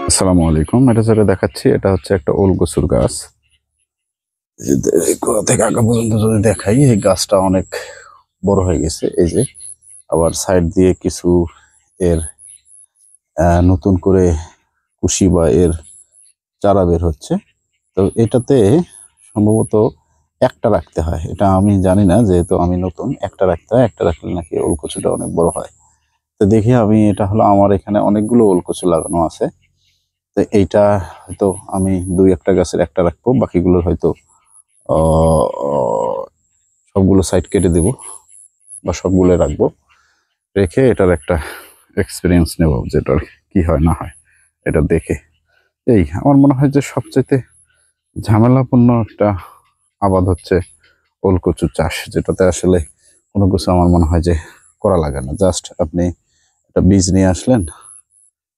আসসালামু আলাইকুম। এটা যেটা দেখাচ্ছি এটা হচ্ছে একটা ওল কচুর গাছ। গোড়া থেকে আগা পর্যন্ত যদি দেখাই, এই গাছটা অনেক বড় হয়ে গেছে। এই যে আবার সাইড দিয়ে কিছু এর নতুন করে কুশি বা এর চারা বের হচ্ছে। তো এটাতে সম্ভবত একটা রাখতে হয়, এটা আমি জানি না, যেহেতু আমি নতুন। একটা রাখতে হয়, একটা রাখলে নাকি ওল কচুটা অনেক বড় হয়। তো দেখি আমি, এটা হলো আমার এখানে অনেকগুলো ওল কচু লাগানো আছে। তো এইটা হয়তো আমি দুই একটা গাছের একটা রাখবো, বাকিগুলোর হয়তো সবগুলো সাইড কেটে দেব বা সবগুলো রাখবো। রেখে এটার একটা এক্সপিরিয়েন্স নেব, যেটার কি হয় না হয় এটা দেখে। এই আমার মনে হয় যে সবচেয়ে ঝামেলাপূর্ণ একটা আবাদ হচ্ছে ওল কচু চাষ, যেটাতে আসলে কোনো কিছু আমার মনে হয় যে করা লাগে না। জাস্ট আপনি একটা বীজ নিয়ে আসলেন,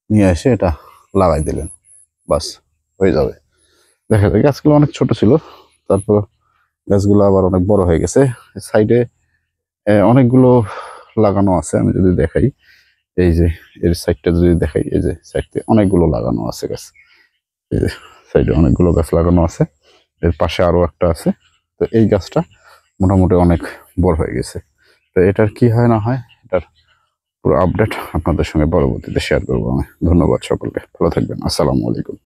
নিয়ে এসে এটা লাগাই দিলেন, বাস হয়ে যাবে। দেখা যায় গাছগুলো অনেক ছোট ছিল, তারপর গাছগুলো আবার অনেক বড় হয়ে গেছে। সাইডে অনেকগুলো লাগানো আছে, আমি যদি দেখাই, এই যে এর সাইডটা যদি দেখাই, এই যে সাইডে অনেকগুলো লাগানো আছে গাছ। এই যে সাইডে অনেকগুলো গাছ লাগানো আছে, এর পাশে আরো একটা আছে। তো এই গাছটা মোটামুটি অনেক বড় হয়ে গেছে। তো এটার কি হয় না হয়, এটার পুরো আপডেট আপনাদের সঙ্গে পরবর্তীতে শেয়ার করবো আমি। ধন্যবাদ সকলকে, ভালো থাকবেন। আসসালামু আলাইকুম।